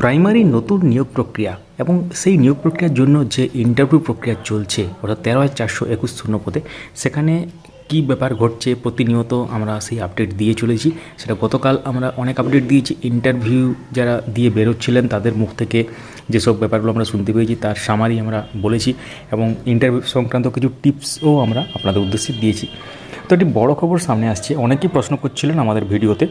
Primary নতুন নিয়োগ প্রক্রিয়া এবং সেই নিয়োগ প্রক্রিয়ার জন্য যে ইন্টারভিউ প্রক্রিয়া চলছে অর্থাৎ 13,421 শূন্যপদে, সেখানে কি ব্যাপার ঘটছে প্রতিনিয়ত আমরা সেই আপডেট দিয়ে চলেছি। সেটা গতকাল আমরা অনেক আপডেট দিয়েছি। ইন্টারভিউ যারা দিয়ে বেরোচ্ছিলেন তাদের মুখ থেকে যেসব ব্যাপারগুলো আমরা শুনতে পেয়েছি তার সামারি আমরা বলেছি এবং ইন্টারভিউ সংক্রান্ত কিছু টিপসও আমরা আপনাদের উদ্দেশ্যে দিয়েছি। তো একটি বড় খবর সামনে আসছে। অনেকেই প্রশ্ন করছিলেন আমাদের ভিডিওতে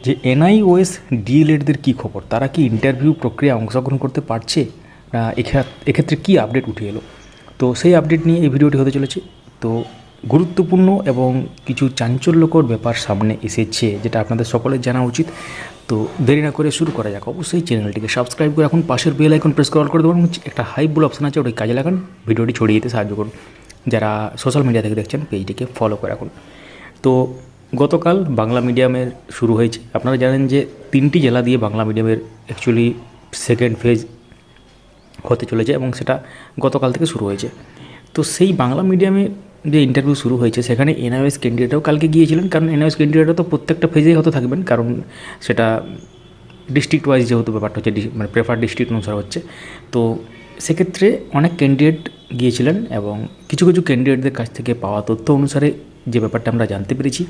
যে এনআইওএস ডিএলএডদের কী খবর, তারা কি ইন্টারভিউ প্রক্রিয়া অংশগ্রহণ করতে পারছে, এক্ষেত্রে কী আপডেট উঠে এলো। তো সেই আপডেট নিয়ে এই ভিডিওটি হতে চলেছে। তো গুরুত্বপূর্ণ এবং কিছু চাঞ্চল্যকর ব্যাপার সামনে এসেছে যেটা আপনাদের সকলের জানা উচিত। তো দেরি না করে শুরু করা যাক। অবশ্যই চ্যানেলটিকে সাবস্ক্রাইব করে এখন পাশের বেল আইকন প্রেস করে দেবেন। একটা হাইপ বলে অপশন আছে, ওটাই কাজে লাগান, ভিডিওটি ছড়িয়ে দিতে সাহায্য করুন। যারা সোশ্যাল মিডিয়া থেকে দেখছেন পেজটিকে ফলো করে রাখুন। তো গতকাল বাংলা মিডিয়ামের শুরু হয়েছে। আপনারা জানেন যে 3টি জেলা দিয়ে বাংলা মিডিয়ামের অ্যাকচুয়ালি সেকেন্ড ফেজ হতে চলেছে এবং সেটা গতকাল থেকে শুরু হয়েছে। তো সেই বাংলা মিডিয়ামে যে ইন্টারভিউ শুরু হয়েছে সেখানে এনআইওএস ক্যান্ডিডেটও কালকে গিয়েছিলেন, কারণ এনআইওএস ক্যান্ডিডেটও তো প্রত্যেকটা ফেজেই হতে থাকবেন, কারণ সেটা ডিস্ট্রিক্ট ওয়াইজ যেহেতু ব্যাপারটা হচ্ছে মানে প্রেফার ডিস্ট্রিক্ট অনুসারে হচ্ছে। তো সেক্ষেত্রে অনেক ক্যান্ডিডেট গিয়েছিলেন এবং কিছু কিছু ক্যান্ডিডেটদের কাছ থেকে পাওয়া তথ্য অনুসারে যে ব্যাপারটা আমরা জানতে পেরেছি,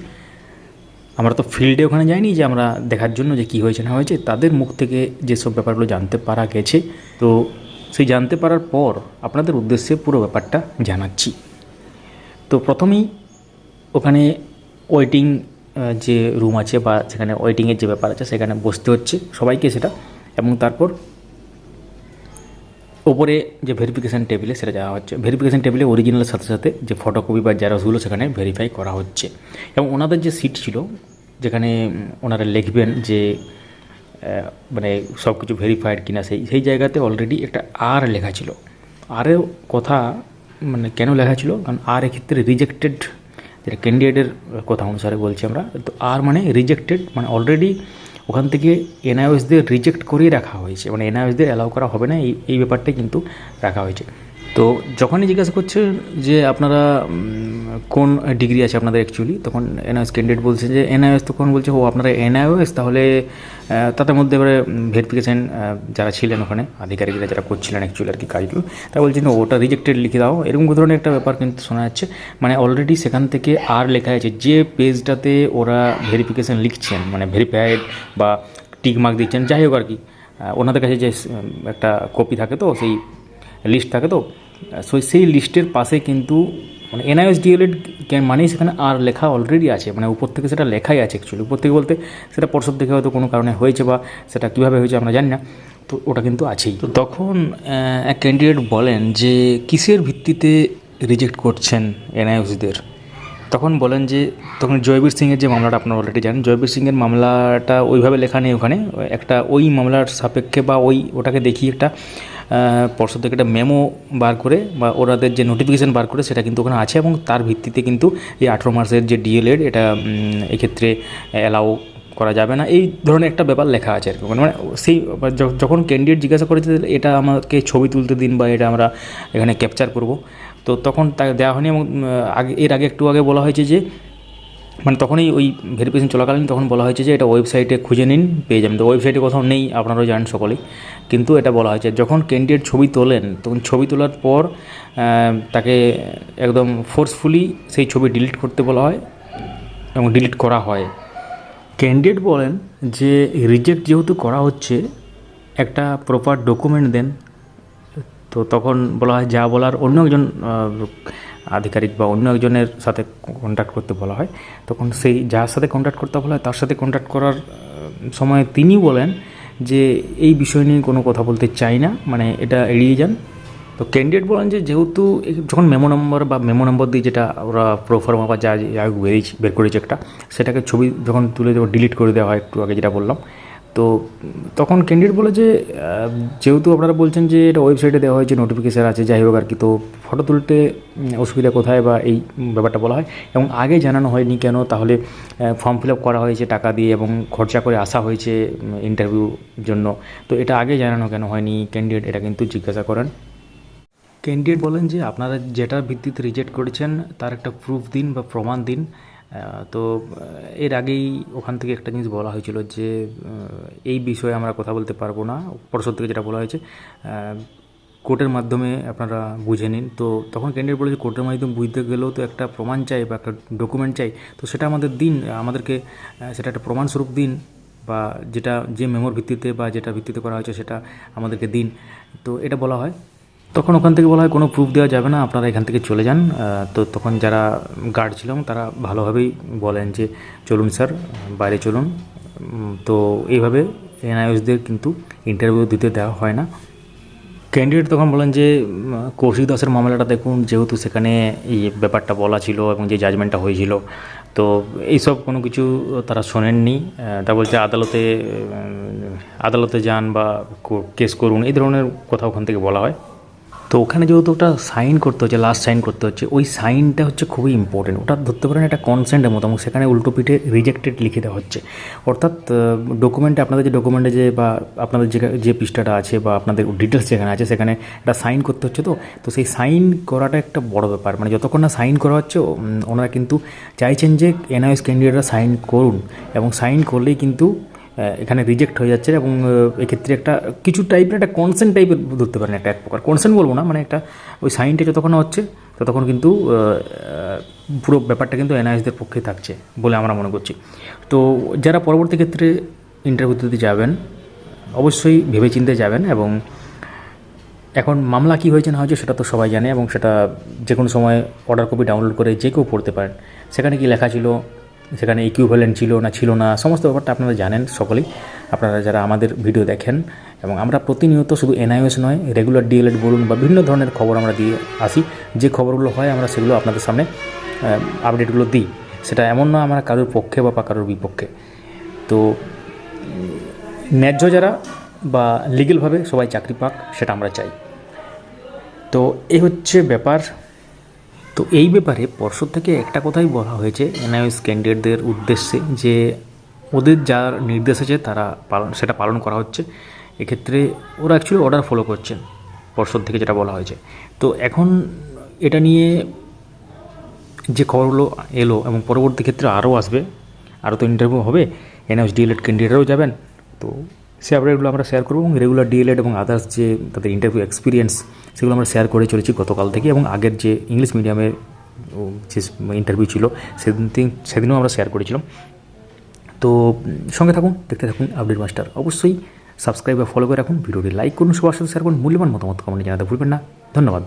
আমরা তো ফিল্ডে ওখানে যাইনি যে আমরা দেখার জন্য যে কী হয়েছে না হয়েছে, তাদের মুখ থেকে যেসব ব্যাপারগুলো জানতে পারা গেছে, তো সেই জানতে পারার পর আপনাদের উদ্দেশ্যে পুরো ব্যাপারটা জানাচ্ছি। তো প্রথমেই ওখানে ওয়েটিং যে রুম আছে বা সেখানে ওয়েটিংয়ের যে ব্যাপার আছে সেখানে বসতে হচ্ছে সবাইকে সেটা, এবং তারপর ওপরে যে ভেরিফিকেশান টেবিলে সেটা যাওয়া হচ্ছে। ভেরিফিকেশান টেবিলে অরিজিনালের সাথে সাথে যে ফটোকপি বা জেরক্সগুলো সেখানে ভেরিফাই করা হচ্ছে এবং ওনাদের যে সিট ছিল যেখানে ওনারা লিখবেন যে মানে সব কিছু ভেরিফাইড কিনা, সেই জায়গাতে অলরেডি একটা আর লেখা ছিল। আরের কথা মানে কেন লেখা ছিল, কারণ আর এক্ষেত্রে রিজেক্টেড, যেটা ক্যান্ডিডেটের কথা অনুসারে বলছি আমরা। তো আর মানে রিজেক্টেড, মানে অলরেডি ওখান থেকে এনআইওএসদের রিজেক্ট করেই রাখা হয়েছে, মানে এনআইওএসদের অ্যালাউ করা হবে না, এই ব্যাপারটাই কিন্তু রাখা হয়েছে। তো যখনই জিজ্ঞাসা করছে যে আপনারা কোন ডিগ্রি আছে আপনাদের অ্যাকচুয়ালি, তখন এনআইওএস ক্যান্ডিডেট বলছে যে এনআইওএস, তখন বলছে ও আপনারা এনআইওএস, তাহলে তাদের মধ্যে এবারে ভেরিফিকেশান যারা ছিলেন ওখানে আধিকারিকরা যারা করছিলেন অ্যাকচুয়ালি আর কি কাজগুলো, তারা বলছেন ওটা রিজেক্টেড লিখে দাও, এরকম ধরনের একটা ব্যাপার কিন্তু শোনা যাচ্ছে। মানে অলরেডি সেখান থেকে আর লেখা আছে যে পেজটাতে ওরা ভেরিফিকেশান লিখছেন, মানে ভেরিফাইড বা টিক মার্ক দিচ্ছেন, যাই হোক আর কি, ওনাদের কাছে যে একটা কপি থাকে, তো সেই লিস্ট থাকে, তো সেই লিস্টের পাশে কিন্তু মানে এনআইওএস ডিএলএড মানেই সেখানে আর লেখা অলরেডি আছে, মানে উপর থেকে সেটা লেখাই আছে অ্যাকচুয়ালি। উপর থেকে বলতে সেটা পর্ষদ থেকে হয়তো কোনো কারণে হয়েছে বা সেটা কীভাবে হয়েছে আমরা জানি না, তো ওটা কিন্তু আছেই। তো তখন এক ক্যান্ডিডেট বলেন যে কিসের ভিত্তিতে রিজেক্ট করছেন এনআইওএসদের। তখন বলেন যে তখন জয়বীর সিংয়ের যে মামলাটা আপনারা অলরেডি জানেন, জয়বীর সিংয়ের মামলাটা ওইভাবে লেখা নেই ওখানে, একটা ওই মামলার সাপেক্ষে বা ওটাকে দেখিয়ে একটা পর্ষদ থেকে একটা মেমো বার করে বা ওনাদের যে নোটিফিকেশান বার করে সেটা কিন্তু ওখানে আছে এবং তার ভিত্তিতে কিন্তু এই 18 মাসের যে ডিএলএড এটা এক্ষেত্রে অ্যালাউ করা যাবে না, এই ধরনের একটা ব্যাপার লেখা আছে আর কি। মানে সেই যখন ক্যান্ডিডেট জিজ্ঞাসা করেছে এটা আমাকে ছবি তুলতে দিন বা এটা আমরা এখানে ক্যাপচার করব, তো তখন তাকে দেওয়া হয়নি। এবং এর আগে একটু আগে বলা হয়েছে যে মানে তখনই ওই ভেরিফিকেশন চলাকালীন তখন বলা হয়েছে যে এটা ওয়েবসাইটে খুঁজে নিন, পেয়ে যাবেন। তো ওয়েবসাইটে কোথাও নেই, আপনারাও জানেন সকলেই, কিন্তু এটা বলা হয়েছে যখন ক্যান্ডিডেট ছবি তোলেন তখন ছবি তোলার পর তাকে একদম ফোর্সফুলি সেই ছবি ডিলিট করতে বলা হয় এবং ডিলিট করা হয়। ক্যান্ডিডেট বলেন যে রিজেক্ট যেহেতু করা হচ্ছে একটা প্রপার ডকুমেন্ট দেন। তো তখন বলা হয় যা বলার অন্য একজন আধিকারিক বা অন্য একজনের সাথে কন্ট্যাক্ট করতে বলা হয়। তখন সেই যার সাথে কন্ট্যাক্ট করতে বলা হয় তার সাথে কন্ট্যাক্ট করার সময় তিনি বলেন যে এই বিষয় নিয়ে কোনো কথা বলতে চাই না, মানে এটা এড়িয়ে যান। তো ক্যান্ডিডেট বলেন যে যেহেতু যখন মেমো নম্বর দিয়ে যেটা ওরা প্রোফার্মা বা যা বের করেছে একটা, সেটাকে ছবি যখন তুলে ডিলিট করে দেওয়া হয় একটু আগে যেটা বললাম, তো তখন ক্যান্ডিডেট বলে যে যেহেতু আপনারা বলছেন যে এটা ওয়েবসাইটে দেওয়া হয়েছে, নোটিফিকেশান আছে, যাই হোক আর কি, তো ফটো তুলতে অসুবিধা কোথায় বা এই ব্যাপারটা বলা হয় এবং আগে জানানো হয়নি কেন, তাহলে ফর্ম ফিল আপ করা হয়েছে টাকা দিয়ে এবং খরচা করে আসা হয়েছে ইন্টারভিউর জন্য, তো এটা আগে জানানো কেন হয়নি, ক্যান্ডিডেট এটা কিন্তু জিজ্ঞাসা করেন। ক্যান্ডিডেট বলেন যে আপনারা যেটার ভিত্তিতে রিজেক্ট করেছেন তার একটা প্রুফ দিন বা প্রমাণ দিন, তো এর আগেই ওখান থেকে একটা জিনিস বলা হয়েছিল যে এই বিষয়ে আমরা কথা বলতে পারবো না, পর্ষদ থেকে যেটা বলা হয়েছে কোর্টের মাধ্যমে আপনারা বুঝে নিন। তো তখন ক্যান্ডিডেট বলে যে কোর্টের মাধ্যমে বুঝতে গেলেও তো একটা প্রমাণ চাই বা একটা ডকুমেন্ট চাই, তো সেটা আমাদের দিন, আমাদেরকে সেটা একটা প্রমাণস্বরূপ দিন, বা যেটা যে মেমোর ভিত্তিতে বা যেটা ভিত্তিতে করা হয়েছে সেটা আমাদেরকে দিন। তো এটা বলা হয়। তখন ওখান থেকে বলা হয় কোনো প্রুফ দেওয়া যাবে না, আপনারা এখান থেকে চলে যান। তো তখন যারা গার্ড ছিলাম তারা ভালোভাবেই বলেন যে চলুন স্যার, বাইরে চলুন। তো এইভাবে এনআইওসদের কিন্তু ইন্টারভিউ দিতে দেওয়া হয় না। ক্যান্ডিডেট তখন বলেন যে কৌশিক দাসের মামলাটা দেখুন, যেহেতু সেখানে এই ব্যাপারটা বলা ছিল এবং যে জাজমেন্টটা হয়েছিল, তো এইসব কোনো কিছু তারা শোনেননি। তা বলছে আদালতে যান বা কেস করুন, এই ধরনের কথা ওখান থেকে বলা হয়। তো ওখানে যেহেতু ওটা সাইন করতে হচ্ছে, লাস্ট সাইন করতে হচ্ছে, ওই সাইনটা হচ্ছে খুবই ইম্পর্টেন্ট। ওটা ধরতে পারেন একটা কনসেন্টের মতো, এবং সেখানে উল্টো পিঠে রিজেক্টেড লিখে দেওয়া হচ্ছে। অর্থাৎ ডকুমেন্টে আপনাদের যে ডকুমেন্টে বা আপনাদের যে পৃষ্ঠাটা আছে বা আপনাদের ডিটেলস যেখানে আছে সেখানে একটা সাইন করতে হচ্ছে। তো সেই সাইন করাটা একটা বড় ব্যাপার, মানে যতক্ষণ না সাইন করা হচ্ছে ওনারা কিন্তু চাইছেন যে এনআইএস ক্যান্ডিডেটরা সাইন করুন, এবং সাইন করলেই কিন্তু এখানে রিজেক্ট হয়ে যাচ্ছে। এবং এক্ষেত্রে একটা কিছু টাইপের একটা কনসেন্ট টাইপের ধরতে পারেন, একটা এক প্রকার কনসেন্ট বলবো না, মানে একটা ওই সাইনটা যতক্ষণ না হচ্ছে ততক্ষণ কিন্তু পুরো ব্যাপারটা কিন্তু এনআইএসদের পক্ষে থাকছে বলে আমরা মনে করছি। তো যারা পরবর্তী ক্ষেত্রে ইন্টারভিউ দিতে যাবেন অবশ্যই ভেবেচিন্তে যাবেন। এবং এখন মামলা কী হয়েছে না হয়েছে সেটা তো সবাই জানে, এবং সেটা যে কোনো সময় অর্ডার কপি ডাউনলোড করে যে কেউ পড়তে পারেন। সেখানে কি লেখা ছিল, সেখানে ইকুইভ্যালেন্ট ছিল না সমস্ত ব্যাপারটা আপনারা জানেন সকলেই, আপনারা যারা আমাদের ভিডিও দেখেন। এবং আমরা প্রতিনিয়ত শুধু এনআইএস নয়, রেগুলার ডিএলএড বলুন বা বিভিন্ন ধরনের খবর আমরা দিয়ে আসি। যে খবরগুলো হয় আমরা সেগুলো আপনাদের সামনে আপডেটগুলো দিই। সেটা এমন নয় আমরা কারোর পক্ষে বা কারোর বিপক্ষে। তো ন্যায্য যারা বা লিগেলভাবে সবাই চাকরি পাক সেটা আমরা চাই। তো এই হচ্ছে ব্যাপার। তো এই ব্যাপারে পর্ষদ থেকে একটা কথাই বলা হয়েছে এনআইএস ক্যান্ডিডেটদের উদ্দেশ্যে, যে ওদের যার নির্দেশ আছে তারা সেটা পালন করা হচ্ছে। এক্ষেত্রে ওরা অ্যাকচুয়ালি অর্ডার ফলো করছেন পর্ষদ থেকে, যেটা বলা হয়েছে। তো এখন এটা নিয়ে যে খবরগুলো এলো এবং পরবর্তী ক্ষেত্রে আরও আসবে, আরও তো ইন্টারভিউ হবে, এনআইএস ডিএলএড ক্যান্ডিডেটরাও যাবেন। তো সে আপডেটগুলো আমরা শেয়ার করবো, এবং রেগুলার ডিএলএড এবং আদার্স যে তাদের ইন্টারভিউ এক্সপিরিয়েন্স সেগুলো আমরা শেয়ার করে চলেছি গতকাল থেকে, এবং আগের যে ইংলিশ মিডিয়ামের যে ইন্টারভিউ ছিল সেদিনও আমরা শেয়ার করেছিলাম। তো সঙ্গে থাকুন, দেখতে থাকুন আপডেট মাস্টার। অবশ্যই সাবস্ক্রাইব বা ফলো করে রাখুন, ভিডিওটি লাইক করুন, সবার সাথে শেয়ার করুন, মূল্যবান মতামত কমেন্টে জানাতে ভুলবেন না। ধন্যবাদ।